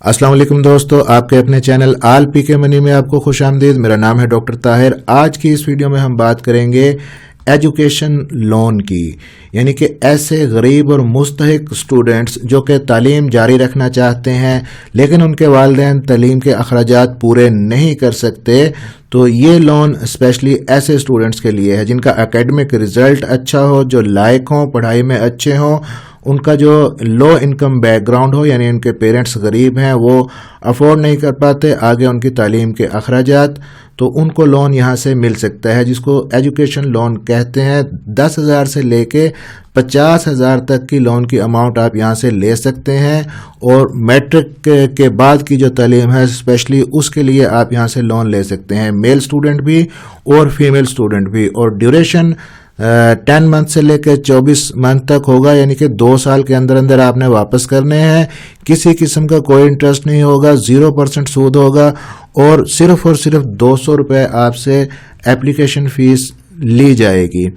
अस्सलाम वालेकुम दोस्तों, आपके अपने चैनल आल पी के मनी में आपको खुश आमदीद। मेरा नाम है डॉक्टर ताहिर। आज की इस वीडियो में हम बात करेंगे एजुकेशन लोन की, यानी कि ऐसे गरीब और मुस्तहिक स्टूडेंट्स जो कि तालीम जारी रखना चाहते हैं लेकिन उनके वालिदैन तालीम के अखराजात पूरे नहीं कर सकते, तो ये लोन स्पेशली ऐसे स्टूडेंट्स के लिए है जिनका एकेडमिक रिजल्ट अच्छा हो, जो लायक हों, पढ़ाई में अच्छे हों, उनका जो लो इनकम बैकग्राउंड हो, यानी उनके पेरेंट्स गरीब हैं, वो अफोर्ड नहीं कर पाते आगे उनकी तालीम के अखराजात, तो उनको लोन यहाँ से मिल सकता है जिसको एजुकेशन लोन कहते हैं। 10,000 से लेके 50,000 तक की लोन की अमाउंट आप यहाँ से ले सकते हैं, और मैट्रिक के बाद की जो तालीम है स्पेशली उसके लिए आप यहाँ से लोन ले सकते हैं, मेल स्टूडेंट भी और फीमेल स्टूडेंट भी। और ड्यूरेशन 10 मंथ से लेकर 24 मंथ तक होगा, यानी कि 2 साल के अंदर अंदर आपने वापस करने हैं। किसी किस्म का कोई इंटरेस्ट नहीं होगा, 0% सूद होगा, और सिर्फ 200 रुपये आपसे एप्लीकेशन फीस ली जाएगी।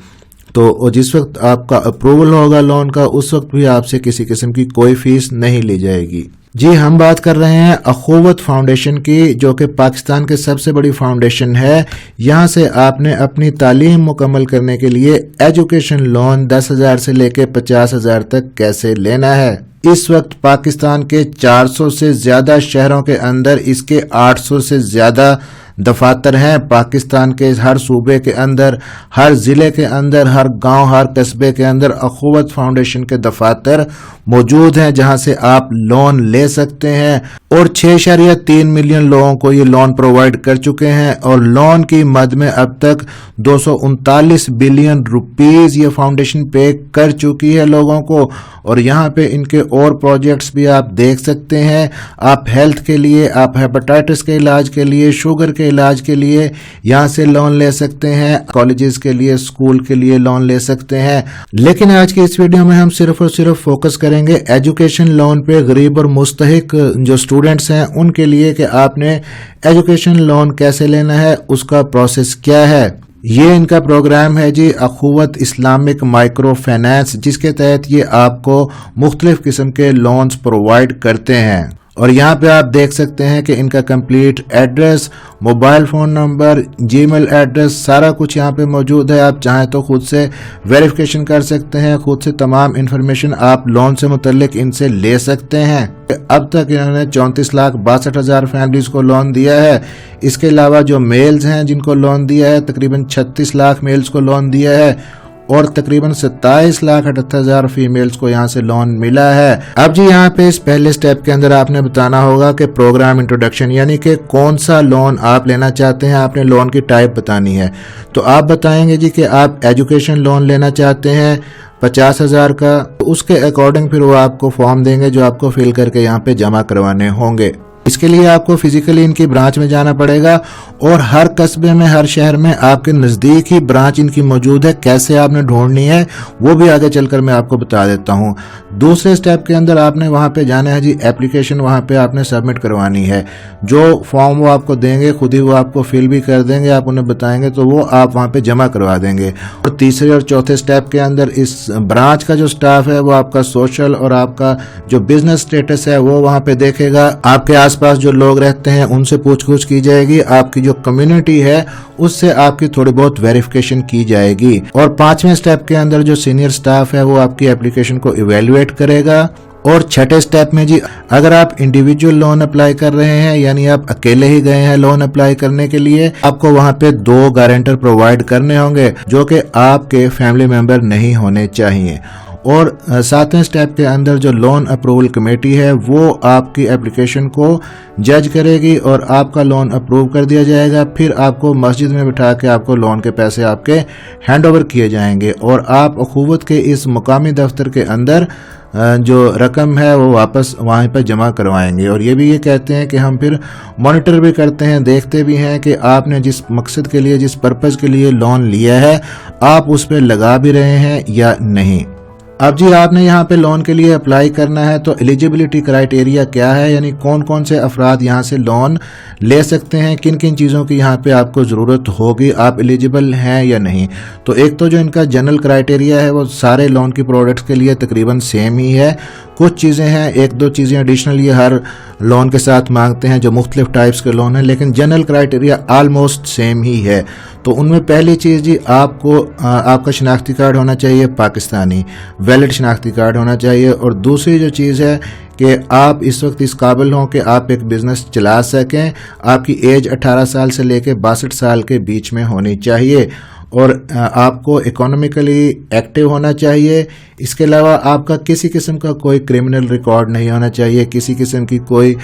तो जिस वक्त आपका अप्रूवल होगा लोन का, उस वक्त भी आपसे किसी किस्म की कोई फीस नहीं ली जाएगी। जी, हम बात कर रहे हैं अखुवत फाउंडेशन की, जो कि पाकिस्तान के सबसे बड़ी फाउंडेशन है। यहाँ से आपने अपनी तालीम मुकम्मल करने के लिए एजुकेशन लोन 10,000 से लेकर 50,000 तक कैसे लेना है। इस वक्त पाकिस्तान के 400 से ज्यादा शहरों के अंदर इसके 800 से ज्यादा दफातर हैं। पाकिस्तान के हर सूबे के अंदर, हर जिले के अंदर, हर गांव, हर कस्बे के अंदर अखुवत फाउंडेशन के दफातर मौजूद हैं जहां से आप लोन ले सकते हैं, और 6.3 मिलियन लोगों को ये लोन प्रोवाइड कर चुके हैं। और लोन की मद में अब तक 239 बिलियन रुपीस ये फाउंडेशन पे कर चुकी है लोगों को। और यहाँ पे इनके और प्रोजेक्ट्स भी आप देख सकते हैं। आप हेल्थ के लिए, आप हेपेटाइटिस के इलाज के लिए, शुगर के इलाज के लिए यहाँ से लोन ले सकते हैं, कॉलेजेस के लिए, स्कूल के लिए लोन ले सकते हैं। लेकिन आज की इस वीडियो में हम सिर्फ और सिर्फ फोकस करेंगे एजुकेशन लोन पे। गरीब और मुस्तहिक जो स्टूडेंट्स हैं उनके लिए कि आपने एजुकेशन लोन कैसे लेना है, उसका प्रोसेस क्या है। ये इनका प्रोग्राम है जी, अखुवत इस्लामिक माइक्रो फाइनेंस, जिसके तहत ये आपको मुख्तलिफ किस्म के लोन्स प्रोवाइड करते हैं। और यहाँ पे आप देख सकते हैं कि इनका complete address, mobile phone number, Gmail address, सारा कुछ यहाँ पे मौजूद है। आप चाहें तो खुद से वेरिफिकेशन कर सकते हैं, खुद से तमाम इन्फॉर्मेशन आप लोन से मुतल्लिक इनसे ले सकते हैं। अब तक इन्होंने 34,62,000 फैमिलीज को लोन दिया है। इसके अलावा जो मेल्स हैं जिनको लोन दिया है, तकरीबन 36 लाख मेल्स को लोन दिया है, और तकरीबन 27,78,000 फीमेल्स को यहाँ से लोन मिला है। अब जी यहाँ पे इस पहले स्टेप के अंदर आपने बताना होगा कि प्रोग्राम इंट्रोडक्शन, यानी कि कौन सा लोन आप लेना चाहते हैं, आपने लोन की टाइप बतानी है। तो आप बताएंगे जी कि आप एजुकेशन लोन लेना चाहते हैं 50,000 का, तो उसके अकॉर्डिंग फिर वो आपको फॉर्म देंगे जो आपको फिल करके यहाँ पे जमा करवाने होंगे। इसके लिए आपको फिजिकली इनकी ब्रांच में जाना पड़ेगा, और हर कस्बे में, हर शहर में आपके नज़दीक ही ब्रांच इनकी मौजूद है। कैसे आपने ढूंढनी है वो भी आगे चलकर मैं आपको बता देता हूँ। दूसरे स्टेप के अंदर आपने वहाँ पे जाना है जी, एप्लीकेशन वहाँ पे आपने सबमिट करवानी है। जो फॉर्म वो आपको देंगे खुद ही वो आपको फिल भी कर देंगे, आप उन्हें बताएंगे तो वो आप वहाँ पे जमा करवा देंगे। और तीसरे और चौथे स्टेप के अंदर इस ब्रांच का जो स्टाफ है वो आपका सोशल और आपका जो बिजनेस स्टेटस है वो वहाँ पे देखेगा। आपके आसपास जो लोग रहते हैं उनसे पूछ-गछ की जाएगी, आपकी जो कम्युनिटी है उससे आपकी थोड़ी बहुत वेरिफिकेशन की जाएगी। और 5वें स्टेप के अंदर जो सीनियर स्टाफ है वो आपकी एप्लीकेशन को इवेलुएट करेगा। और 6ठे स्टेप में जी, अगर आप इंडिविजुअल लोन अप्लाई कर रहे हैं, यानी आप अकेले ही गए हैं लोन अप्लाई करने के लिए, आपको वहां पे 2 गारंटर प्रोवाइड करने होंगे जो कि आपके फैमिली मेंबर नहीं होने चाहिए। और 7वें स्टेप के अंदर जो लोन अप्रूवल कमेटी है वो आपकी एप्लीकेशन को जज करेगी और आपका लोन अप्रूव कर दिया जाएगा। फिर आपको मस्जिद में बिठा के आपको लोन के पैसे आपके हैंड ओवर किए जाएंगे, और आप अखुवत के इस मुकामी दफ्तर के अंदर जो रकम है वो वापस वहाँ पर जमा करवाएंगे। और ये कहते हैं कि हम फिर मॉनिटर भी करते हैं, देखते भी हैं कि आपने जिस मकसद के लिए, जिस पर्पज़ के लिए लोन लिया है, आप उस पर लगा भी रहे हैं या नहीं। अब जी आपने यहाँ पे लोन के लिए अप्लाई करना है, तो एलिजिबिलिटी क्राइटेरिया क्या है, यानी कौन कौन से अफराद यहाँ से लोन ले सकते हैं, किन किन चीज़ों की यहाँ पे आपको ज़रूरत होगी, आप एलिजिबल हैं या नहीं। तो एक तो जो इनका जनरल क्राइटेरिया है वो सारे लोन की प्रोडक्ट्स के लिए तकरीबन सेम ही है। کچھ چیزیں ہیں، ایک دو چیزیں ایڈیشنل یہ ہر لون کے ساتھ مانگتے ہیں جو مختلف ٹائپس کے لون ہیں، لیکن جنرل کرائٹیریا آلموسٹ سیم ہی ہے۔ تو ان میں پہلی چیز جی آپ کا شناختی کارڈ ہونا چاہیے پاکستانی، ویلڈ شناختی کارڈ ہونا چاہیے، اور دوسری جو چیز ہے کہ آپ اس وقت اس قابل ہوں کہ آپ ایک بزنس چلا سکیں، آپ کی ایج 18 سال سے لے کے 62 سال کے بیچ میں ہونی چاہیے، اور آپ کو اکانومیکلی ایکٹیو ہونا چاہیے۔ اس کے علاوہ آپ کا کسی قسم کا کوئی کرمنل ریکارڈ نہیں ہونا چاہیے، کسی قسم کی کوئی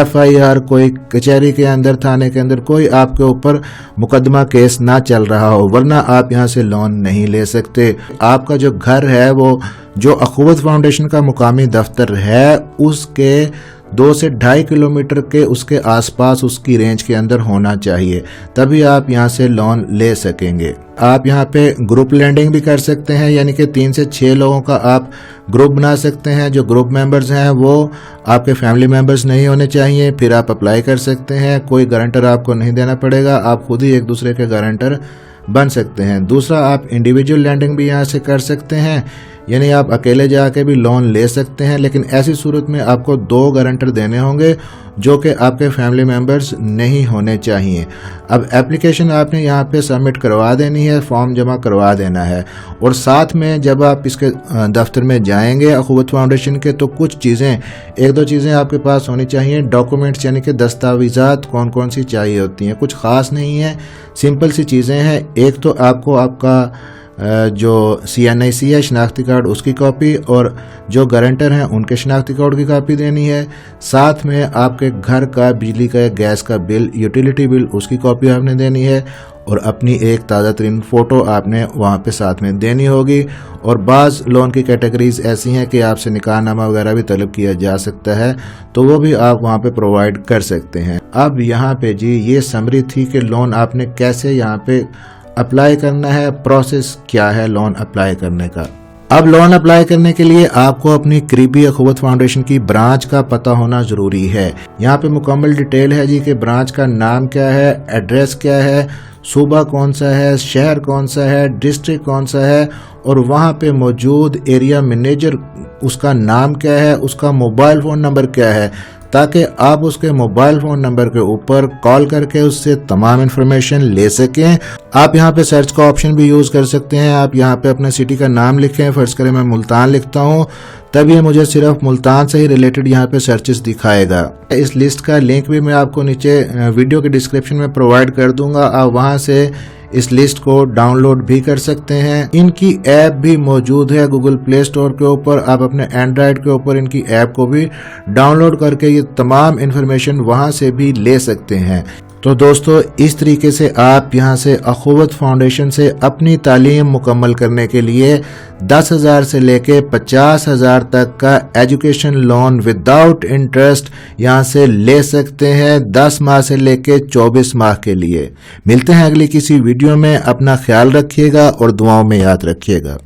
FIR، کوئی کچہری کے اندر، تھانے کے اندر کوئی آپ کے اوپر مقدمہ کیس نہ چل رہا ہو، ورنہ آپ یہاں سے لون نہیں لے سکتے۔ آپ کا جو گھر ہے وہ جو اخوت فاؤنڈیشن کا مقامی دفتر ہے اس کے 2 سے 2.5 کلومیٹر کے اس کے آس پاس اس کی رینج کے اندر ہونا چاہیے، تبھی آپ یہاں سے لون لے سکیں گے۔ آپ یہاں پہ گروپ لینڈنگ بھی کر سکتے ہیں، یعنی کہ 3 سے 6 لوگوں کا آپ گروپ بنا سکتے ہیں۔ جو گروپ ممبرز ہیں وہ آپ کے فیملی ممبرز نہیں ہونے چاہیے، پھر آپ اپلائی کر سکتے ہیں، کوئی گارنٹر آپ کو نہیں دینا پڑے گا، آپ خود ہی ایک دوسرے کے گارنٹر بن سکتے ہیں۔ دوسرا، آپ انڈیویجول لینڈنگ بھی یہاں سے کر سکتے ہیں، یعنی آپ اکیلے جا کے بھی لون لے سکتے ہیں، لیکن ایسی صورت میں آپ کو 2 گارنٹر دینے ہوں گے جو کہ آپ کے فیملی ممبرز نہیں ہونے چاہیے۔ اب ایپلیکیشن آپ نے یہاں پہ سبمٹ کروا دینی ہے، فارم جمع کروا دینا ہے، اور ساتھ میں جب آپ اس کے دفتر میں جائیں گے اخوت فاؤنڈیشن کے، تو کچھ چیزیں، 1-2 چیزیں آپ کے پاس ہونی چاہیے، ڈاکومنٹس یعنی کہ دستاویزات کون سی چاہیے ہوتی ہیں، کچھ خاص نہیں ہیں، سمپل سی چیزیں ہیں۔ ایک تو آپ کو آپ کا جو CNIC ہے شناختی کارڈ اس کی کاپی، اور جو گارنٹر ہیں ان کے شناختی کارڈ کی کاپی دینی ہے، ساتھ میں آپ کے گھر کا بجلی کا گیس کا بل، یوٹیلیٹی بل، اس کی کاپی آپ نے دینی ہے، اور اپنی ایک تازہ ترین فوٹو آپ نے وہاں پہ ساتھ میں دینی ہوگی۔ اور بعض لون کی کیٹیگریز ایسی ہیں کہ آپ سے نکاح نامہ وغیرہ بھی طلب کیا جا سکتا ہے، تو وہ بھی آپ وہاں پہ پرووائڈ کر سکتے ہیں۔ اب یہاں پہ جی یہ سمری تھی کہ لون آپ نے کیسے یہاں پہ اپلائی کرنا ہے، پروسیس کیا ہے لون اپلائی کرنے کا۔ اب لون اپلائی کرنے کے لیے آپ کو اپنی قریبی اخوت فاؤنڈیشن کی برانچ کا پتہ ہونا ضروری ہے۔ یہاں پہ مکمل ڈیٹیل ہے جی کہ برانچ کا نام کیا ہے، ایڈریس کیا ہے، صوبہ کون سا ہے، شہر کون سا ہے، ڈسٹرکٹ کون سا ہے، اور وہاں پہ موجود ایریا مینیجر اس کا نام کیا ہے، اس کا موبائل فون نمبر کیا ہے، تاکہ آپ اس کے موبائل فون نمبر کے اوپر کال کر کے اس سے تمام انفارمیشن لے سکیں۔ آپ یہاں پہ سرچ کا آپشن بھی یوز کر سکتے ہیں، آپ یہاں پہ اپنے سٹی کا نام لکھیں، فرض کریں میں ملتان لکھتا ہوں، تب یہ مجھے صرف ملتان سے ہی ریلیٹڈ یہاں پہ سرچز دکھائے گا۔ اس لسٹ کا لنک بھی میں آپ کو نیچے ویڈیو کے ڈسکرپشن میں پرووائڈ کر دوں گا، آپ وہاں سے اس لسٹ کو ڈاؤن لوڈ بھی کر سکتے ہیں۔ ان کی ایپ بھی موجود ہے گوگل پلے اسٹور کے اوپر، آپ اپنے اینڈرائیڈ کے اوپر ان کی ایپ کو بھی ڈاؤن لوڈ کر کے یہ تمام انفارمیشن وہاں سے بھی لے سکتے ہیں۔ تو دوستو اس طریقے سے آپ یہاں سے اخوت فاؤنڈیشن سے اپنی تعلیم مکمل کرنے کے لیے 10,000 سے لے کے 50,000 تک کا ایجوکیشن لون وداؤٹ انٹرسٹ یہاں سے لے سکتے ہیں، 10 ماہ سے لے کے 24 ماہ کے لیے۔ ملتے ہیں اگلی کسی ویڈیو میں، اپنا خیال رکھیے گا اور دعاؤں میں یاد رکھیے گا۔